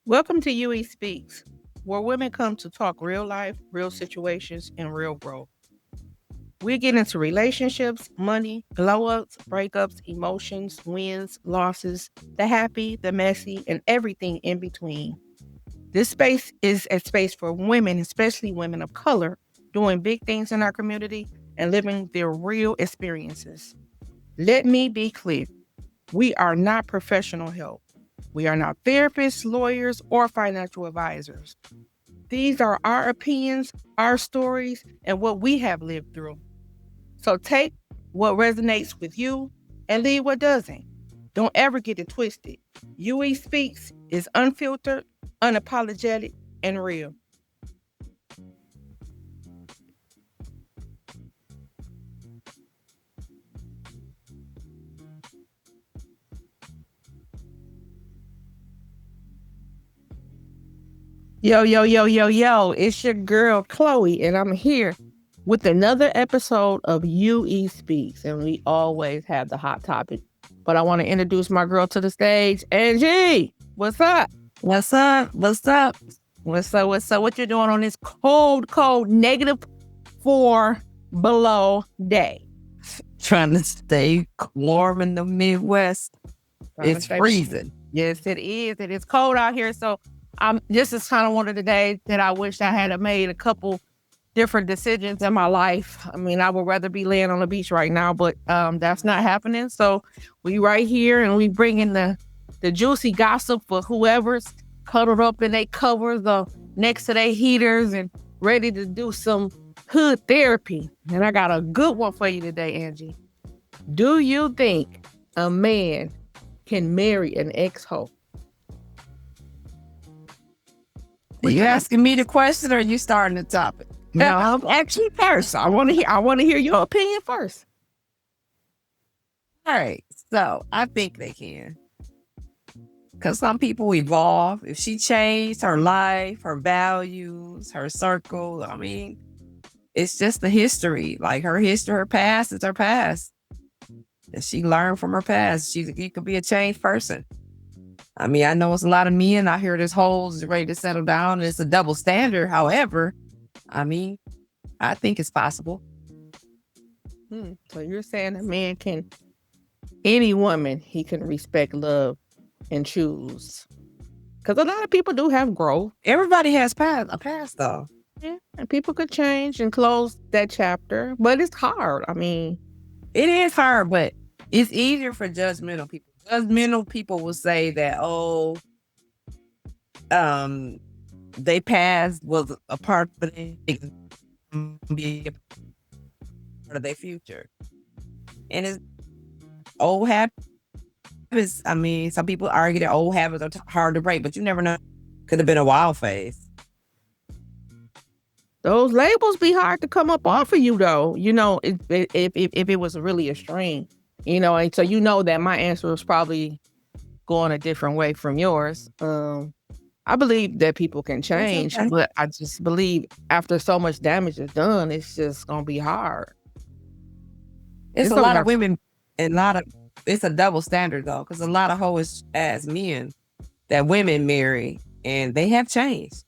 Welcome to UE Speaks, where women come to talk real life, real situations, and real growth. We get into relationships, money, glow ups, breakups, emotions, wins, losses, the happy, the messy, and everything in between. This space is a space for women, especially women of color, doing big things in our community and living their real experiences. Let me be clear, we are not professional help. We are not therapists, lawyers, or financial advisors. These are our opinions, our stories, and what we have lived through. So take what resonates with you and leave what doesn't. Don't ever get it twisted. UE Speaks is unfiltered, unapologetic, and real. Yo, yo, yo, yo, yo, it's your girl Chloe, and I'm here with another episode of UE Speaks. And we always have the hot topic. But I want to introduce my girl to the stage. Angie, what's up? What's up? What's up? What's up? What's up? What you doing on this cold, -4 below day? Trying to stay warm in the Midwest. It's freezing. Yes, it is. It is cold out here. So this is kind of one of the days that I wish I had made a couple different decisions in my life. I mean, I would rather be laying on the beach right now, but that's not happening. So we right here and we bring in the juicy gossip for whoever's cuddled up in their covers or next to their heaters and ready to do some hood therapy. And I got a good one for you today, Angie. Do you think a man can marry an ex-hoe? Are you asking me the question or are you starting the topic? No, I'm actually first. I want to hear your opinion first. All right. So I think they can. Because some people evolve. If she changed her life, her values, her circle, I mean, it's just the history. Like her history, her past is her past. And she learned from her past. You could be a changed person. I mean, I know it's a lot of men out here that's hoes ready to settle down. And it's a double standard. However, I mean, I think it's possible. So you're saying a man can, any woman, he can respect, love, and choose. Because a lot of people do have growth. Everybody has a past though. Yeah, and people could change and close that chapter, but it's hard. I mean, it is hard, but it's easier for judgmental people. Judgmental people will say that, they past was a part of be a part of their future. And it's old habits. I mean, some people argue that old habits are hard to break, but you never know. Could have been a wild phase. Those labels be hard to come up off of you, though. You know, if it was really a string, you know, and so you know that my answer was probably going a different way from yours. I believe that people can change, okay. But I just believe after so much damage is done, it's just gonna be hard. It's a lot of women and it's a double standard though, because a lot of hoes as men that women marry and they have changed.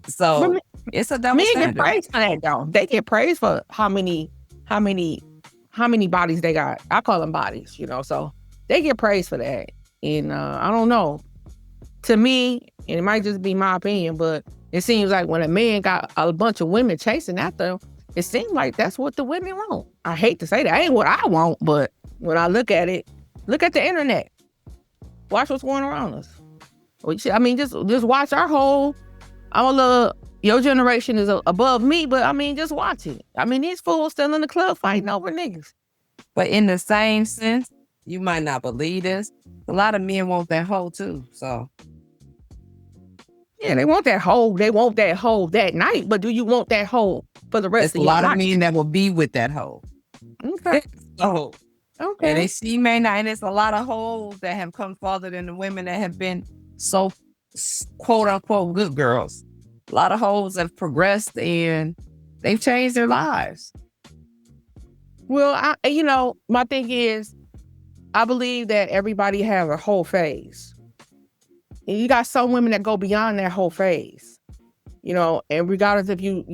So it's a double men standard. get praised for that though. They get praised for how many bodies they got. I call them bodies, you know. So they get praised for that. And I don't know. To me, and it might just be my opinion, but it seems like when a man got a bunch of women chasing after him, it seems like that's what the women want. I hate to say that. Ain't what I want, but when I look at it, look at the internet. Watch what's going around us. I mean, just watch our whole. Your generation is above me, but I mean, just watch it. I mean, these fools still in the club fighting over niggas. But in the same sense, you might not believe this. A lot of men want that hoe too. So yeah, they want that hoe. They want that hoe that night. But do you want that hoe for the rest of your life? There's a lot of men that will be with that hoe. Okay. So okay. And she may not. And there's a lot of hoes that have come farther than the women that have been so quote unquote good girls. A lot of hoes have progressed and they've changed their lives. Well, my thing is, I believe that everybody has a whole phase. you got some women that go beyond that whole phase, and regardless if you're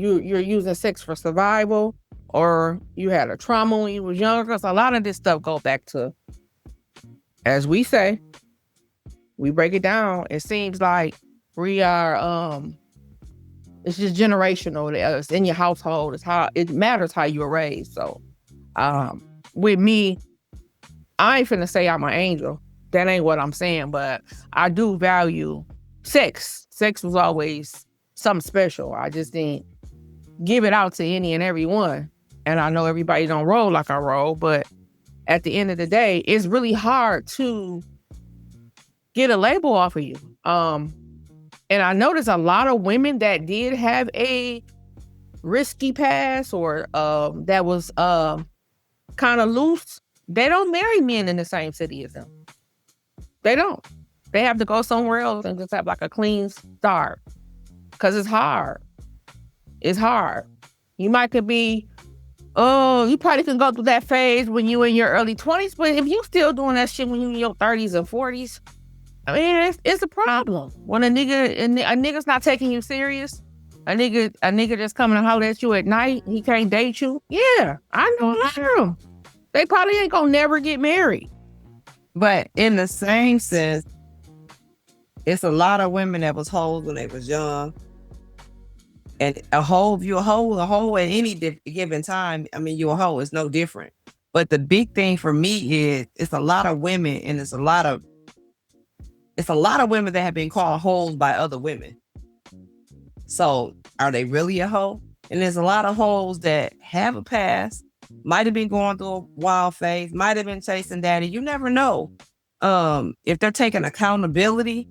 using sex for survival or you had a trauma when you was younger, because a lot of this stuff go back to, as we say, we break it down. It seems like we are, it's just generational. It's in your household. It's how it matters how you were raised. So, with me, I ain't finna say I'm an angel. That ain't what I'm saying, but I do value sex. Sex was always something special. I just didn't give it out to any and every one. And I know everybody don't roll like I roll, but at the end of the day, it's really hard to get a label off of you. And I noticed a lot of women that did have a risky past or that was kind of loose, they don't marry men in the same city as them. They don't. They have to go somewhere else and just have like a clean start. Because it's hard. It's hard. You could be, you probably can go through that phase when you in your early 20s, but if you still doing that shit when you in your 30s and 40s, I mean, it's a problem. When a nigga's not taking you serious, a nigga just coming to holler at you at night, he can't date you. Yeah, I know a lot of them. They probably ain't gonna never get married. But in the same sense, it's a lot of women that was hoes when they was young. And a hoe at any given time, I mean, you a hoe, it's no different. But the big thing for me is it's a lot of women, and it's a lot of women that have been called hoes by other women. So are they really a hoe? And there's a lot of hoes that have a past, might have been going through a wild phase, might have been chasing daddy. You never know. If they're taking accountability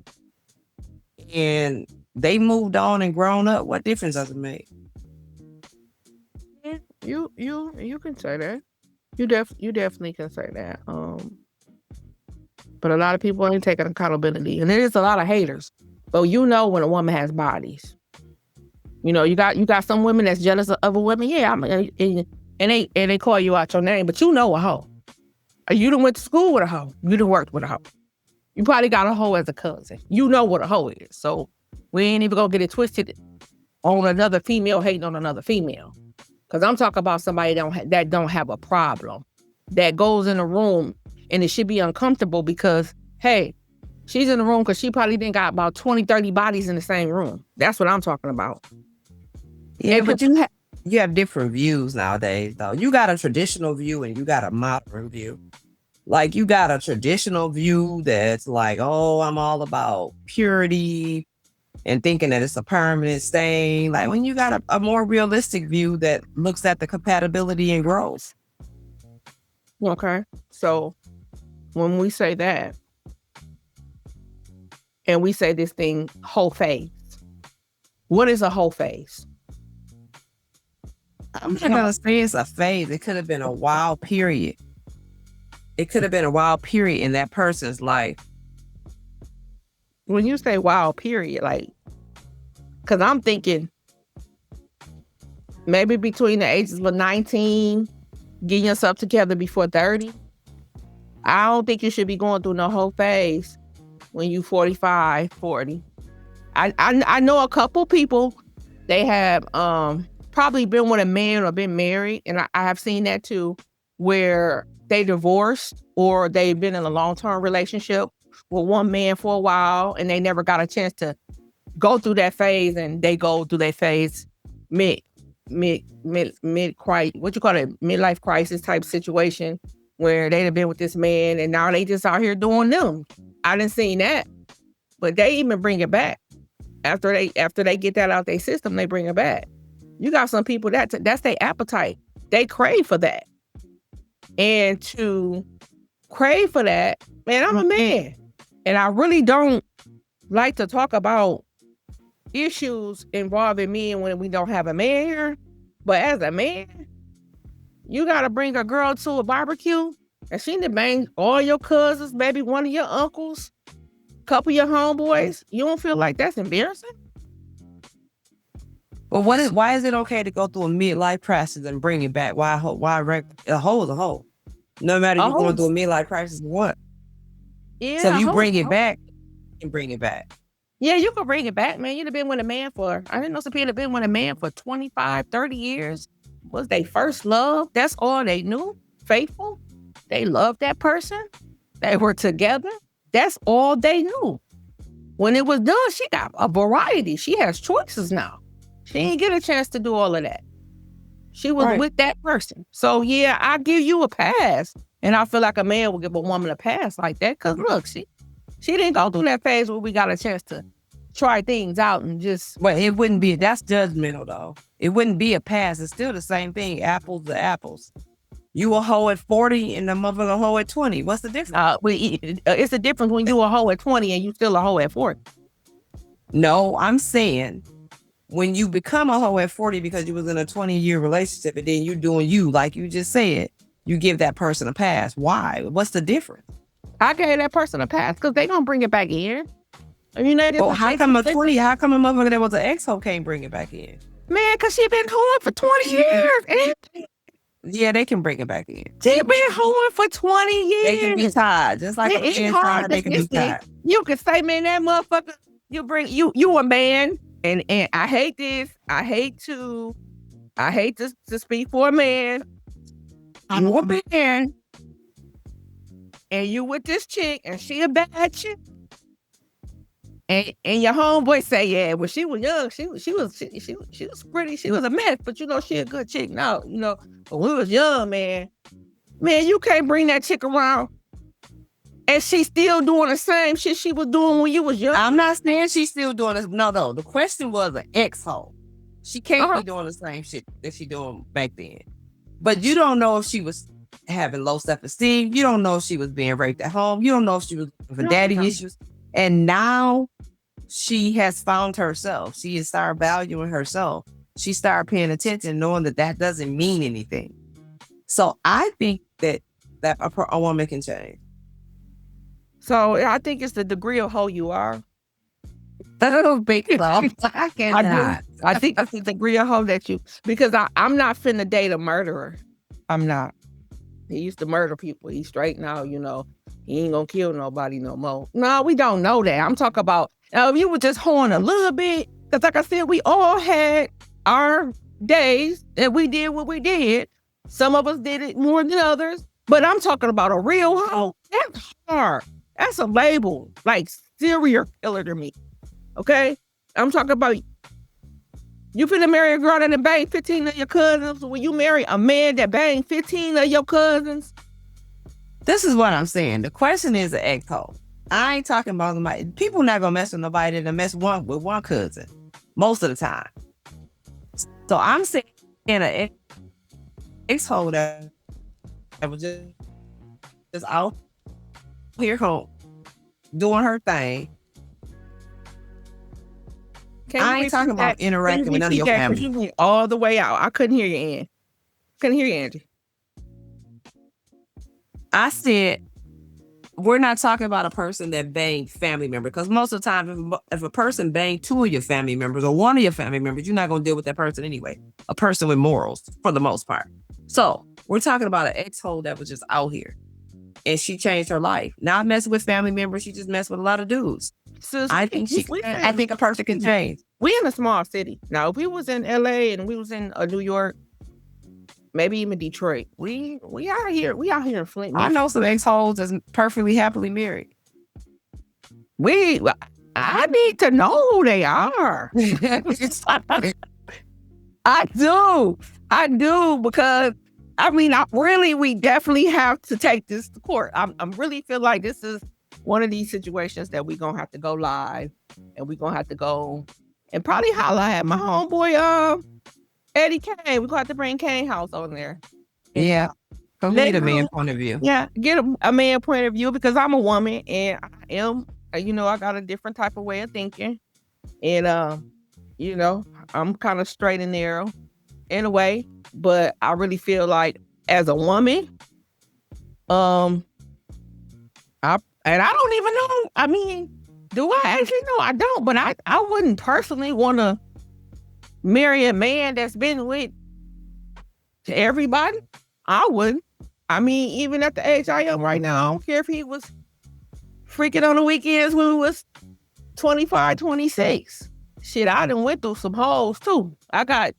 and they moved on and grown up, what difference does it make? Yeah, you can say that. You definitely can say that. But a lot of people ain't taking accountability, and there is a lot of haters. But when a woman has bodies, you got some women that's jealous of other women. Yeah, and they call you out your name, but a hoe. You done went to school with a hoe. You done worked with a hoe. You probably got a hoe as a cousin. You know what a hoe is. So we ain't even gonna get it twisted on another female hating on another female. Because I'm talking about somebody that don't have a problem, that goes in a room and it should be uncomfortable because, hey, she's in the room because she probably didn't got about 20, 30 bodies in the same room. That's what I'm talking about. Yeah, but you have different views nowadays, though. You got a traditional view and you got a modern view. Like, you got a traditional view that's like, oh, I'm all about purity and thinking that it's a permanent stain. Like, when you got a more realistic view that looks at the compatibility and growth. Okay. So when we say that, and we say this thing, whole phase, what is a whole phase? I'm not going to say it's a phase. It could have been a wild period. It could have been a wild period in that person's life. When you say wild period, like, because I'm thinking maybe between the ages of 19, getting yourself together before 30. I don't think you should be going through no whole phase when you 45, 40. I know a couple people, they have probably been with a man or been married, and I have seen that too, where they divorced or they've been in a long-term relationship with one man for a while and they never got a chance to go through that phase, and they go through that phase midlife crisis type situation where they'd have been with this man and now they just out here doing them. I didn't see that, but they even bring it back after they get that out their system. They bring it back. You got some people that's their appetite. They crave for that, and to crave for that, man, I'm a man, and I really don't like to talk about issues involving men when we don't have a man here. But as a man, you gotta bring a girl to a barbecue and she done bang all your cousins, maybe one of your uncles, couple of your homeboys. You don't feel like that's embarrassing? Well, why is it okay to go through a midlife crisis and bring it back? Why a hoe is a hoe? No matter you going through a midlife crisis or what. Yeah. So if you bring it back, can bring it back. Yeah, you could bring it back, man. You'd have been with a man for, I didn't know some people have been with a man for 25, 30 years. Was they first love? That's all they knew. Faithful. They loved that person. They were together. That's all they knew. When it was done, she got a variety. She has choices now. She didn't get a chance to do all of that. She was Right. with that person. So yeah, I give you a pass. And I feel like a man will give a woman a pass like that. Cause look, she didn't go through that phase where we got a chance to try things out and just Well, it wouldn't be, that's judgmental though. It wouldn't be a pass. It's still the same thing. Apples to apples. You a hoe at 40 and the motherfucker hoe at 20. What's the difference? it's a difference when you a hoe at 20 and you still a hoe at 40. No, I'm saying when you become a hoe at 40 because you was in a 20-year relationship and then you're doing you, like you just said, you give that person a pass. Why? What's the difference? I gave that person a pass because they gonna bring it back in. You know, Well, how come a motherfucker that was an ex-hoe can't bring it back in? man, because she been hoeing for 20 years. And Yeah, they can bring it back in. she been hoeing for 20 years. They can be tied. Just like It's a man hard tied, to they can be listen. tied. You can say, man, that motherfucker, you a man, and I hate this. I hate to speak for a man. You a man, and you with this chick, and she a bad chick. And your homeboy say, yeah, when she was young, she was pretty, she was a mess, but you know, she a good chick now, you know. But when we was young, man, you can't bring that chick around. And she's still doing the same shit she was doing when you was young. I'm not saying she's still doing this. No. The question was an ex-hoe. She can't be doing the same shit that she doing back then. But you don't know if she was having low self-esteem. You don't know if she was being raped at home. You don't know if she was with daddy issues. And now she has found herself. She has started valuing herself. She started paying attention, knowing that doesn't mean anything. So I think that a woman can change. So I think it's the degree of hoe you are. I don't think so. I cannot. I think it's the degree of hoe that you, because I'm not finna date a murderer. I'm not. He used to murder people. He's straight now, you know. He ain't gonna kill nobody no more. No, we don't know that. I'm talking about, if you were just hoeing a little bit, because like I said, we all had our days that we did what we did. Some of us did it more than others. But I'm talking about a real hoe. That's hard. That's a label, like serial killer to me. Okay? I'm talking about, you finna marry a girl that banged 15 of your cousins. When you marry a man that banged 15 of your cousins. This is what I'm saying. The question is an ex-hoe. I ain't talking about somebody. People not gonna mess with nobody that mess with one cousin most of the time. So I'm saying an ex-hoe that was just out here home doing her thing. I ain't talking about interacting with none of your family. You went all the way out. I couldn't hear you, Ann. Couldn't hear you, Angie. I said, we're not talking about a person that banged family member, because most of the time, if a person banged two of your family members or one of your family members, you're not going to deal with that person anyway. A person with morals, for the most part. So we're talking about an ex-hoe that was just out here, and she changed her life. Not messing with family members, she just messed with a lot of dudes. Sis, I think a person can change. We in a small city. Now, if we was in LA and we was in New York, maybe even Detroit, we out here. We out here in Flint. I know some ex-hoes that's perfectly happily married. I need to know who they are. I do, because we definitely have to take this to court. I'm really feel like this is one of these situations that we're gonna have to go live, and we're gonna have to go and probably holler at my homeboy Eddie Kane. We're gonna have to bring Kane House on there. Yeah. Get a man point of view. Yeah, get a man point of view, because I'm a woman and I am, I got a different type of way of thinking. And I'm kind of straight and narrow in a way, but I really feel like as a woman, I don't even know. I mean, do I actually know? I don't, but I wouldn't personally want to marry a man that's been with everybody. I wouldn't. I mean, even at the age I am right now, I don't care if he was freaking on the weekends when we was 25, 26. Shit, I done went through some hoes too. I got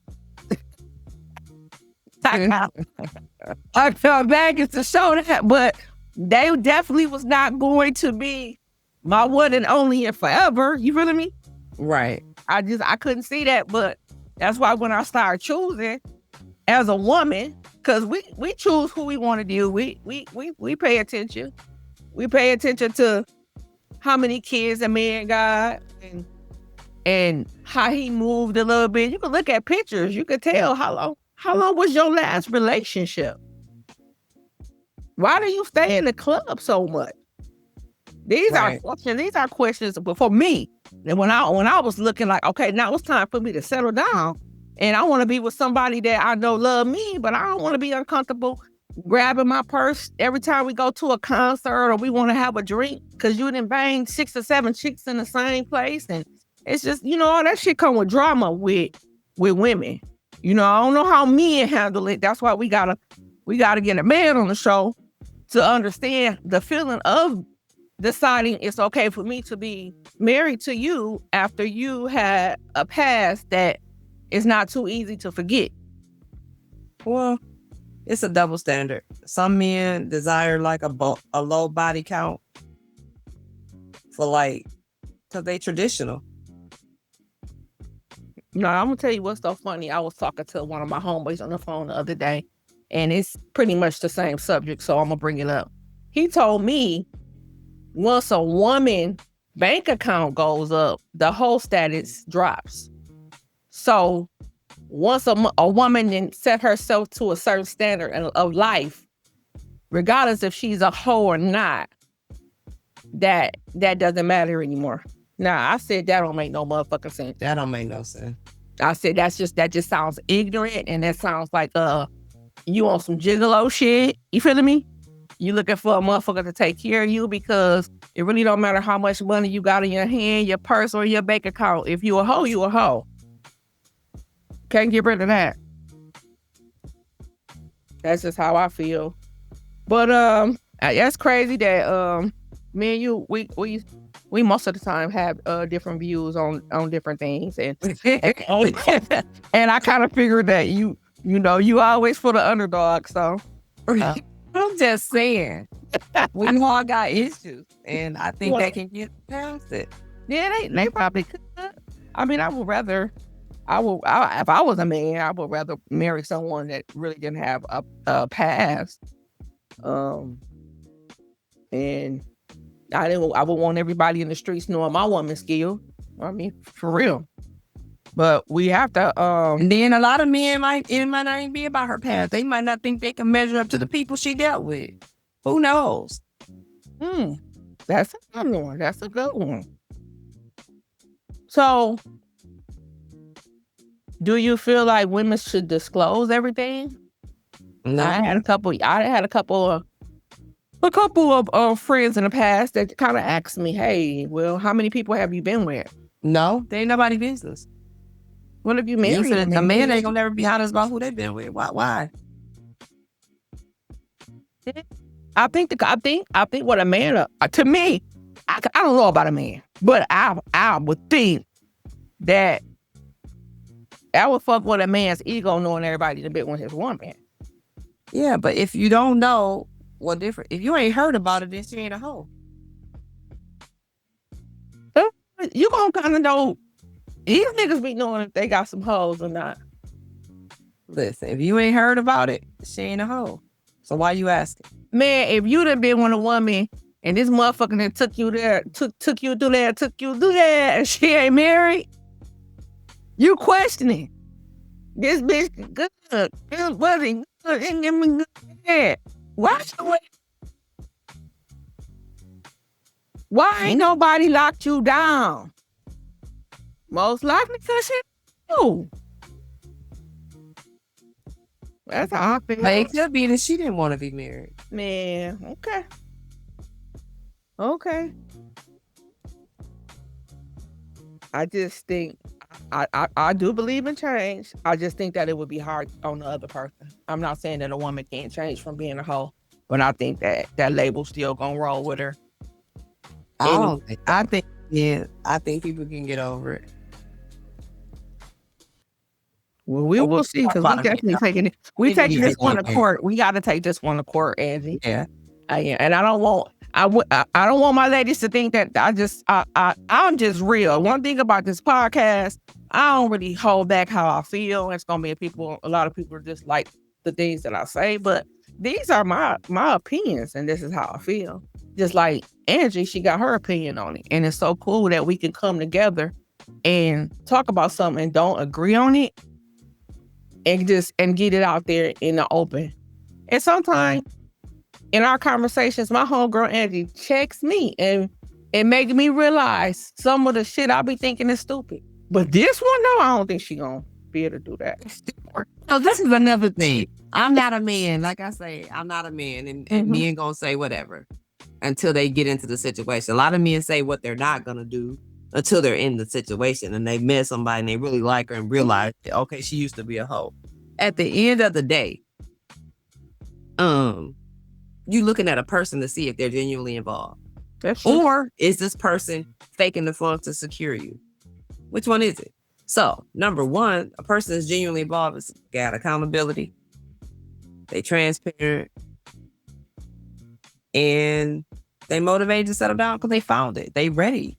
I felt baggage to show that, but they definitely was not going to be my one and only and forever. You feel me? Right. I couldn't see that, but that's why when I started choosing as a woman, because we choose who we want to deal with. We pay attention. We pay attention to how many kids a man got and how he moved a little bit. You can look at pictures. You can tell how long was your last relationship? Why do you stay in the club so much? These Right. are questions. These are questions. But for me, and when I was looking like, okay, now it's time for me to settle down, and I want to be with somebody that I know love me, but I don't want to be uncomfortable grabbing my purse every time we go to a concert or we want to have a drink because you done banged 6 or 7 chicks in the same place, and it's just all that shit come with drama with women. I don't know how men handle it. That's why we gotta get a man on the show to understand the feeling of deciding it's okay for me to be married to you after you had a past that is not too easy to forget. Well, it's a double standard. Some men desire like a low body count because they traditional. No, I'm gonna tell you what's so funny. I was talking to one of my homeboys on the phone the other day, and it's pretty much the same subject, so I'm gonna bring it up. He told me once a woman bank account goes up, the whole status drops. So once a woman then set herself to a certain standard of life, regardless if she's a hoe or not, that doesn't matter anymore. Now, I said that don't make no motherfucking sense. That don't make no sense. I said that just sounds ignorant, and that sounds like you on some gigolo shit. You feeling me? You looking for a motherfucker to take care of you because it really don't matter how much money you got in your hand, your purse, or your bank account. If you a hoe, you a hoe. Can't get rid of that. That's just how I feel. But that's crazy that me and you we most of the time have different views on different things, and and I kind of figured that you always for the underdog. So I'm just saying, we all got issues, and I think they can get past it. Yeah, they probably could. I mean, if I was a man, I would rather marry someone that really didn't have a past. And I would want everybody in the streets knowing my woman's skill. I mean, for real. But we have to. And then a lot of men it might not even be about her past. They might not think they can measure up to the people she dealt with. Who knows? That's a good one. That's a good one. So, do you feel like women should disclose everything? No. I had a couple of friends in the past that kind of asked me, "Hey, well, how many people have you been with?" No, they ain't nobody business. What if you married? A man ain't gonna never be honest about who they been with. Why? I think what a man to me, I don't know about a man, but I would think that I would fuck with a man's ego knowing everybody's a bit with his woman. Yeah, but if you don't know what different, if you ain't heard about it, then she ain't a hoe. You gonna kind of know. These niggas be knowing if they got some hoes or not. Listen, if you ain't heard about it, she ain't a hoe. So why you asking? Man, if you done been with a woman and this motherfucker that took you there, took you through there, and she ain't married, you questioning. This bitch good. This buddy good. And give me good. Why ain't nobody locked you down? Most likely because she knew. That's how I feel. But it could be that she didn't want to be married. Man, okay. I just think I do believe in change. I just think that it would be hard on the other person. I'm not saying that a woman can't change from being a hoe, but I think that label's still gonna roll with her. I And don't think. I think. Yeah, I think people can get over it. well, we But will we see talk because we about it. definitely taking it. We Maybe taking need to this one get to there. court. We got to take this one to court, Angie. Yeah. Yeah, and I don't want I don't want my ladies to think that I'm just real. One thing about this podcast, I don't really hold back how I feel. It's gonna be a lot of people are just like the things that I say, but these are my opinions, and this is how I feel. Just like Angie, she got her opinion on it, and it's so cool that we can come together and talk about something and don't agree on it, and get it out there in the open. And sometimes in our conversations, my homegirl Angie checks me and it makes me realize some of the shit I be thinking is stupid. But this one, no, I don't think she gonna be able to do that. So this is another thing. I'm not a man. Like I say, I'm not a man, and men gonna say whatever until they get into the situation. A lot of men say what they're not gonna do until they're in the situation and they met somebody and they really like her and realize, okay, she used to be a hoe. At the end of the day, you looking at a person to see if they're genuinely involved. That's true. Or is this person faking the fun to secure you? Which one is it? So, number one, a person is genuinely involved is got accountability. They transparent. And they motivated to settle down because they found it. They ready.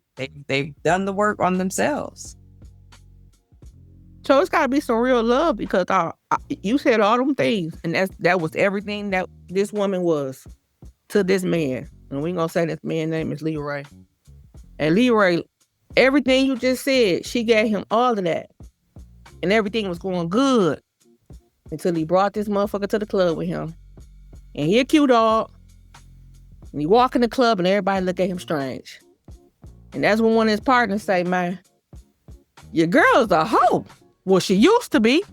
They've done the work on themselves. So it's gotta be some real love because you said all them things, and that was everything that this woman was to this man. And we gonna say this man's name is Leroy. And Leroy, everything you just said, she gave him all of that. And everything was going good until he brought this motherfucker to the club with him. And he a cute dog. And he walk in the club and everybody look at him strange. And that's when one of his partners say, man, your girl's a hoe. Well, she used to be.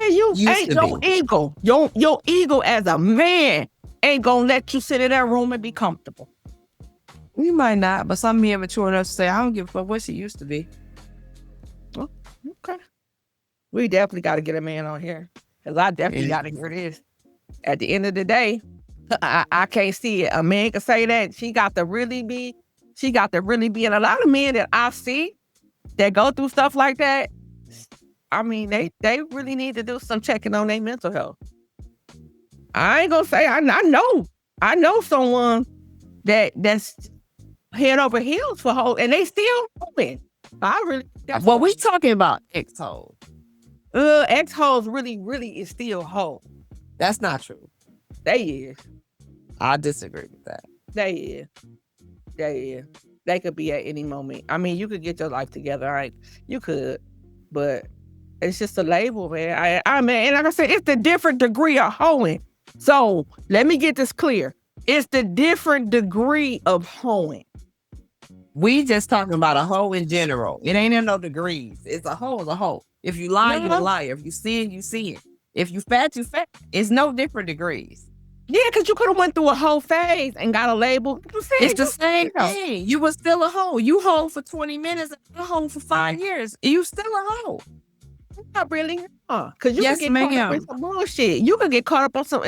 And you ain't no ego. Your ego as a man ain't gonna let you sit in that room and be comfortable. You might not, but some men mature enough to say, I don't give a fuck what she used to be. Oh, okay. We definitely got to get a man on here. Because I definitely got to hear this. At the end of the day, I can't see it. A man can say that. She got to really be. And a lot of men that I see that go through stuff like that, I mean, they really need to do some checking on their mental health. I ain't gonna say I know someone that's head over heels for hoes, and they still moving. Well, we talking about ex-hoes. Ex-hoes really is still hoes. That's not true. They is. I disagree with that. They is. They could be at any moment. I mean, you could get your life together, right? You could, but it's just a label, man. I mean, and like I said, it's the different degree of hoeing. So let me get this clear. It's the different degree of hoeing. We just talking about a hoe in general. It ain't in no degrees. It's a hoe is a hoe. If you lie, you're a liar. If you sin, you sin. If you fat, you fat. It's no different degrees. Yeah, because you could have went through a whole phase and got a label. It's the same thing. You was still a hoe. You hoe for 20 minutes and a hoe for 5 years. You still a hoe. Not really. Because you yes, could get caught up in some bullshit. You could get caught up on some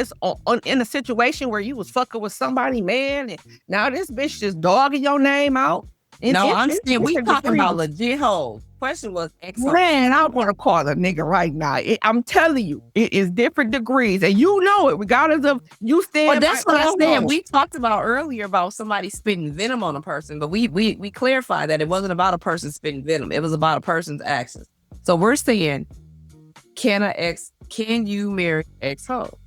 in a situation where you was fucking with somebody, man, and now this bitch just dogging your name out. No, I'm saying we talking about legit hoes. Question was ex-hoes. Man, I want to call a nigga right now. I'm telling you, it is different degrees, and you know it, regardless of you stand. Well, that's what I said. We talked about earlier about somebody spitting venom on a person, but we clarified that it wasn't about a person spitting venom. It was about a person's actions. So we're saying, can you marry ex-hoe?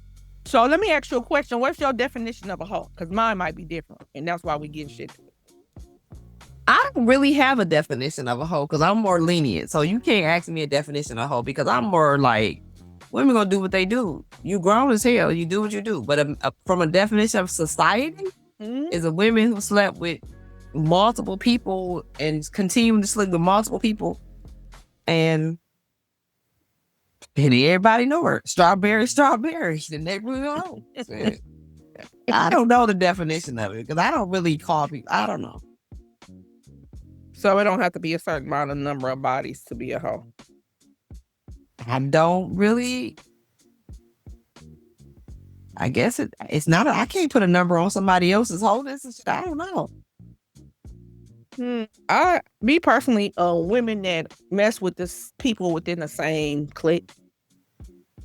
So let me ask you a question. What's your definition of a hoe? Because mine might be different, and that's why we get shit. I don't really have a definition of a hoe because I'm more lenient. So you can't ask me a definition of a hoe because I'm more like, women gonna do what they do. You grown as hell. You do what you do. But from a definition of society, is a woman who slept with multiple people and continue to sleep with multiple people. And everybody know her. Strawberry. The neighborhood hoe. I don't know the definition of it because I don't really call people. I don't know. So it don't have to be a certain amount of number of bodies to be a hoe. I don't really. I guess it's not. I can't put a number on somebody else's hoe. This is shit. I don't know. Me personally, women that mess with this people within the same clique.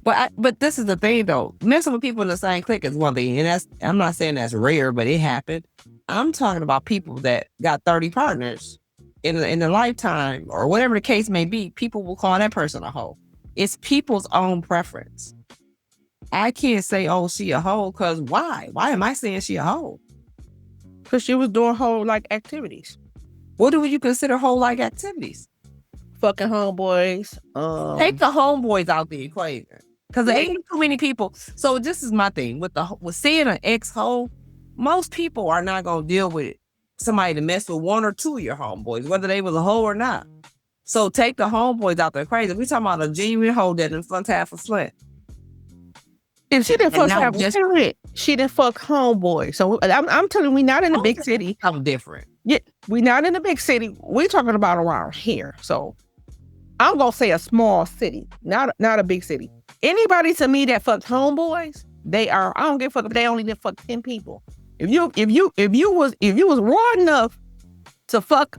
But this is the thing though. Messing with people in the same clique is one thing, and I'm not saying that's rare, but it happened. I'm talking about people that got 30 partners in a lifetime or whatever the case may be. People will call that person a hoe. It's people's own preference. I can't say, oh, she a hoe, because why? Why am I saying she a hoe? Because she was doing whole like activities. What do you consider hoe like activities? Fucking homeboys. Take the homeboys out the equation. Because there ain't too many people. So this is my thing. With seeing an ex-hoe, most people are not going to deal with somebody to mess with one or two of your homeboys, whether they was a hoe or not. So take the homeboys out the equation. We talking about a genuine hoe that didn't fuck half a slut. If she didn't fuck half a slut, she didn't fuck homeboy. So I'm telling you, we not in the big city. I'm different. Yeah, we not in the big city. We talking about around here. So I'm gonna say a small city, not a big city. Anybody to me that fucked homeboys, they are. I don't give a fuck if they only did fuck 10 people. If you was raw enough to fuck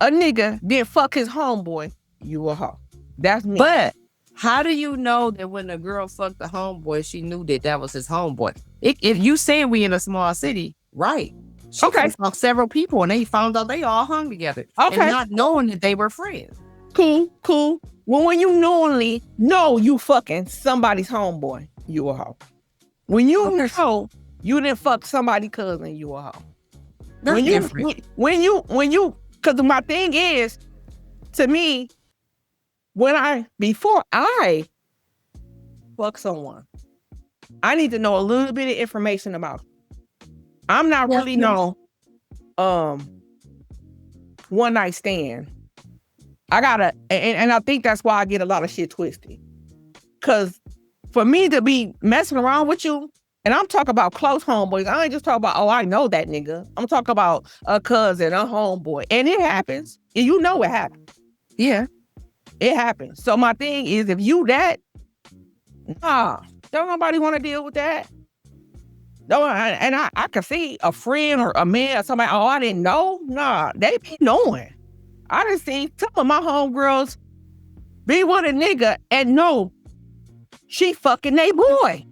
a nigga, then fuck his homeboy, you a hoe. That's me. But how do you know that when the girl fucked the homeboy, she knew that was his homeboy? If you saying we in a small city, right? She fucked several people and they found out they all hung together. Okay, and not knowing that they were friends. Cool. Well, when you knowingly know you fucking somebody's homeboy, you a hoe. When you know you didn't fuck somebody's cousin, you a hoe. That's different. When you, because my thing is, to me, before I fuck someone, I need to know a little bit of information about them. I'm not really no one night stand. I gotta, and I think that's why I get a lot of shit twisted. Cause for me to be messing around with you, and I'm talking about close homeboys, I ain't just talking about, oh, I know that nigga. I'm talking about a cousin, a homeboy. And it happens. You know it happens. Yeah. It happens. So my thing is, if you that, don't nobody want to deal with that. No, and I can see a friend or a man or somebody, oh, I didn't know. Nah, they be knowing. I done seen some of my homegirls be with a nigga and know she fucking they boy.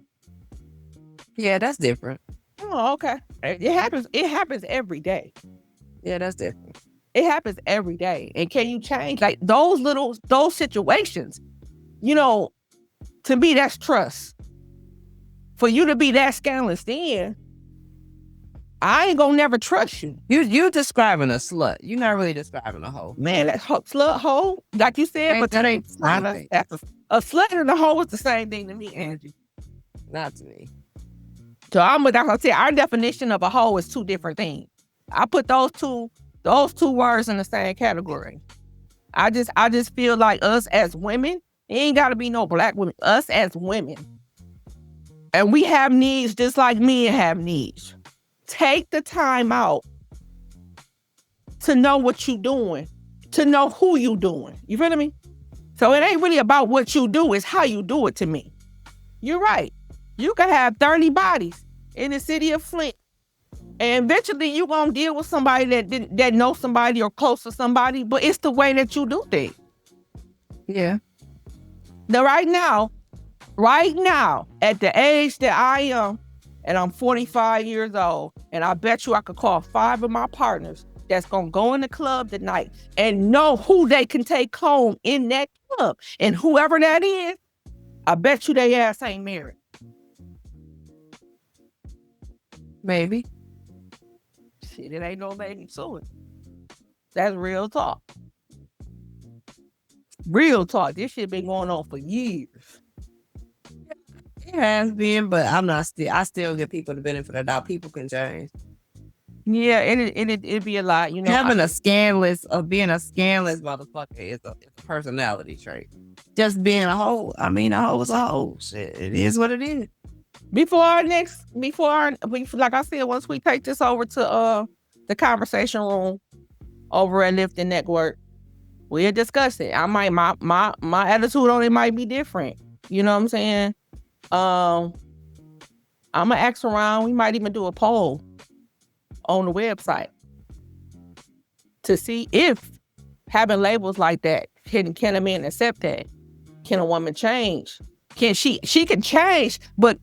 Yeah, that's different. Oh, okay. It happens every day. Yeah, that's different. It happens every day. And can you change? Like those situations, to me, that's trust. For you to be that scandalous, then I ain't gonna never trust you. You're describing a slut. You're not really describing a hoe. Man, that slut hoe, like you said, but that ain't a slut and a hoe is the same thing to me, Angie. Not to me. So like I said, our definition of a hoe is two different things. I put those two words in the same category. I just feel like us as women, it ain't gotta be no black women. Us as women, and we have needs just like men have needs. Take the time out to know what you doing, to know who you doing. You feel me? So it ain't really about what you do, it's how you do it to me. You're right. You can have 30 bodies in the city of Flint, and eventually you're going to deal with somebody that knows somebody or close to somebody, but it's the way that you do things. Yeah. Now, right now, at the age that I am, and I'm 45 years old, and I bet you I could call 5 of my partners that's going to go in the club tonight and know who they can take home in that club. And whoever that is, I bet you they ass ain't married. Maybe. Shit, it ain't no maybe to it. That's real talk. Real talk. This shit been going on for years. It has been, but I still give people the benefit of the doubt. People can change. Yeah, it'd be a lot, being a scandalous motherfucker is a personality trait. Just being a hoe, a hoe is a hoe. Shit, it is what it is. Like I said, once we take this over to the conversation room over at Lifting Network, we'll discuss it. My attitude on it might be different. You know what I'm saying? I'm gonna ask around. We might even do a poll on the website. to see if having labels like that, can a man accept that? Can a woman change? Can she can change, but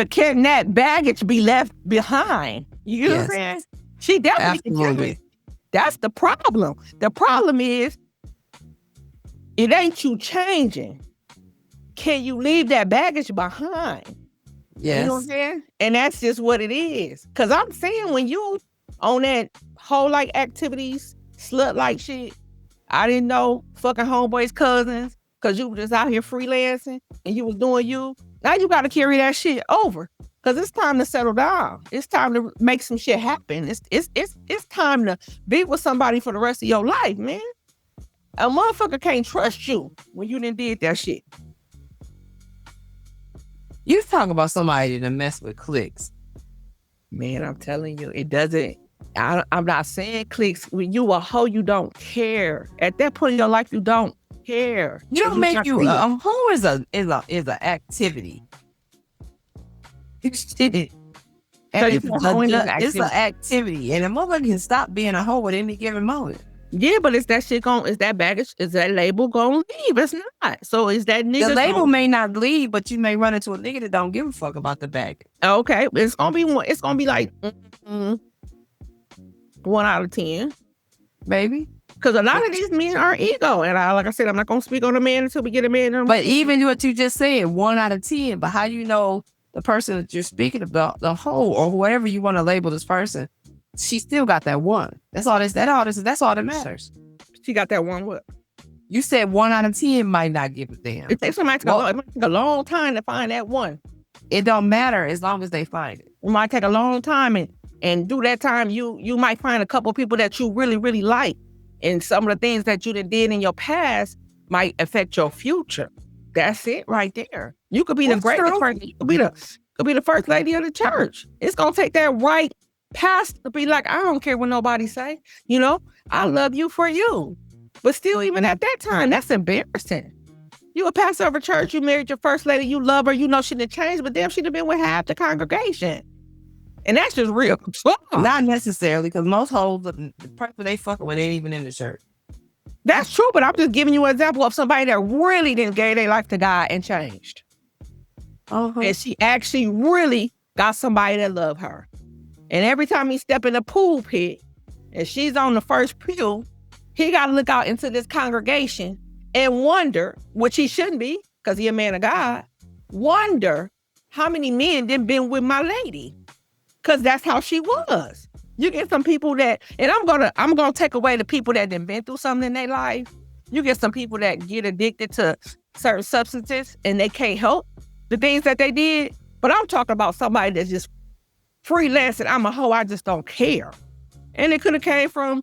can that baggage be left behind? You know what I'm Yes, saying? She definitely can change. absolutely. That's the problem. The problem is it ain't you changing. Can you leave that baggage behind? You know what I'm Yes. saying? And that's just what it is. Cause I'm saying when you on that whole like activities, slut like shit, I didn't know fucking homeboys cousins, cause you were just out here freelancing and you was doing you. Now you gotta carry that shit over. Cause it's time to settle down. It's time to make some shit happen. It's time to be with somebody for the rest of your life, man. A motherfucker can't trust you when you done did that shit. You talk about somebody that mess with clicks. Man, I'm telling you, it doesn't. I'm not saying clicks. When you a hoe, you don't care. At that point in your life, you don't care. You don't make not you see it. a hoe is a activity. So And you it's a hoe in the it's an activity. activity, and a motherfucker can stop being a hoe at any given moment. Yeah, but is that shit going? Is that baggage? Is that label gonna leave? It's not. So is that nigga? The label may not leave, but you may run into a nigga that don't give a fuck about the bag. Okay, it's gonna be one. It's gonna be like 1 out of 10. Baby. Because a lot of these men are ego, and like I said, I'm not gonna speak on a man until we get a man. But even what you just said, 1 out of 10. But how do you know the person that you're speaking about, the hoe or whoever you want to label this person, she still got that one. That's all that matters. She got that one. What? You said 1 out of 10 might not give a damn. It takes somebody it might take a long time to find that one. It don't matter as long as they find it. It might take a long time, and through that time, you might find a couple people that you really, really like. And some of the things that you did in your past might affect your future. That's it right there. You could be the greatest person. You could be the first lady of the church. It's gonna take that right pastor to be like, I don't care what nobody say. You know, I love you for you. But still, even at that time, that's embarrassing. You a pastor of a church, you married your first lady, you love her, you know she done changed, but damn, she'd have been with half the congregation. And that's just real. Not necessarily, because most hoes, the person they fucking with ain't even in the church. That's true, but I'm just giving you an example of somebody that really didn't gave their life to God and changed. And she actually really got somebody that loved her. And every time he step in the pulpit and she's on the first pew, he got to look out into this congregation and wonder, which he shouldn't be, because he a man of God, wonder how many men done been with my lady. Because that's how she was. You get some people that, and I'm gonna take away the people that done been through something in their life. You get some people that get addicted to certain substances and they can't help the things that they did. But I'm talking about somebody that's just freelancing. I'm a hoe, I just don't care. And it could have came from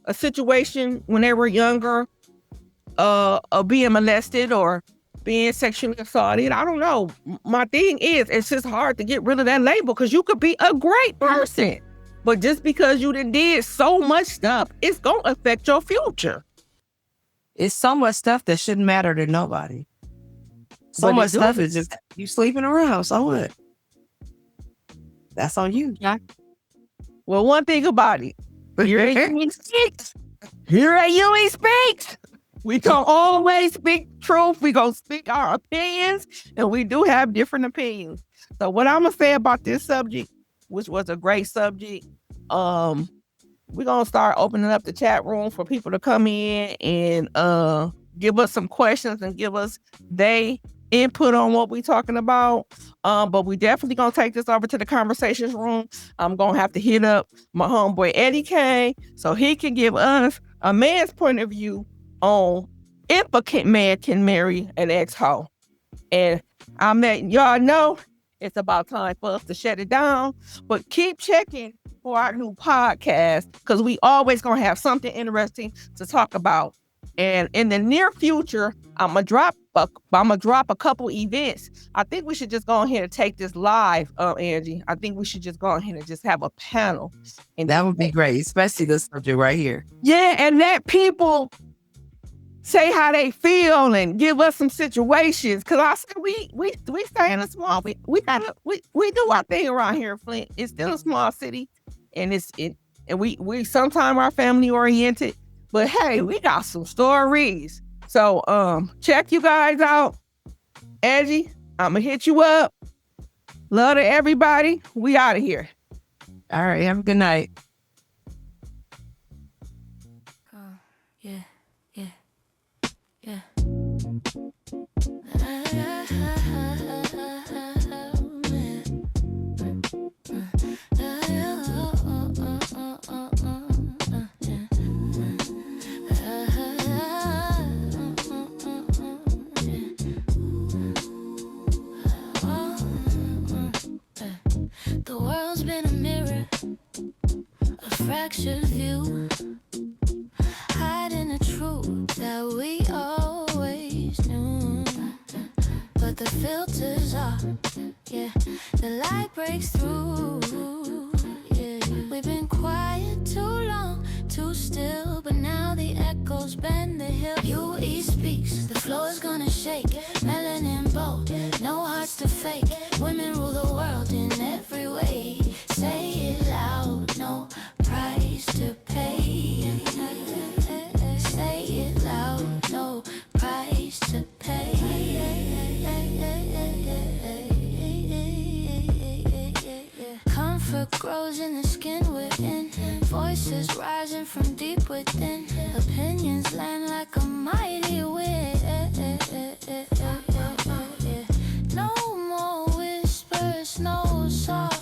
a situation when they were younger, of being molested or being sexually assaulted. I don't know. My thing is, it's just hard to get rid of that label because you could be a great person. But just because you did so much stuff, it's going to affect your future. It's so much stuff that shouldn't matter to nobody. So much stuff is just you sleeping around. So what? That's on you. Yeah. Well, one thing about it, here at Ewing Speaks, we gonna always speak truth. We gonna speak our opinions, and we do have different opinions. So what I'm gonna say about this subject, which was a great subject, we're gonna start opening up the chat room for people to come in and give us some questions and give us their input on what we're talking about. But we definitely gonna take this over to the conversations room. I'm gonna have to hit up my homeboy Eddie K so he can give us a man's point of view on if a man can marry an ex-hoe. And I'm letting y'all know it's about time for us to shut it down. But keep checking for our new podcast because we always gonna have something interesting to talk about. And in the near future, I'm gonna drop a couple events. I think we should just go ahead and take this live, Angie. I think we should just go ahead and just have a panel. And that would be great, especially this subject right here. Yeah, and let people say how they feel and give us some situations. Cause I said we stay in a small. We do our thing around here in Flint. It's still a small city, and and we sometimes are family oriented, but hey, we got some stories. So check you guys out. Angie, I'ma hit you up. Love to everybody. We out of here. All right. Have a good night. Yeah, yeah, yeah. The world's been a mirror, a fractured view, hiding the truth that we always knew. But the filters are, yeah, the light breaks through. Yeah, we've been quiet too long, too still, but now the echoes bend the hill. UE speaks, the floor's gonna shake. Melanin bold, no hearts to fake. Women rule the world in every way. Say it loud, no price to pay. Say it loud, no price to pay. Comfort grows in the skin we're in. Voices rising from deep within. Opinions land like a mighty wind. No more whispers, no soft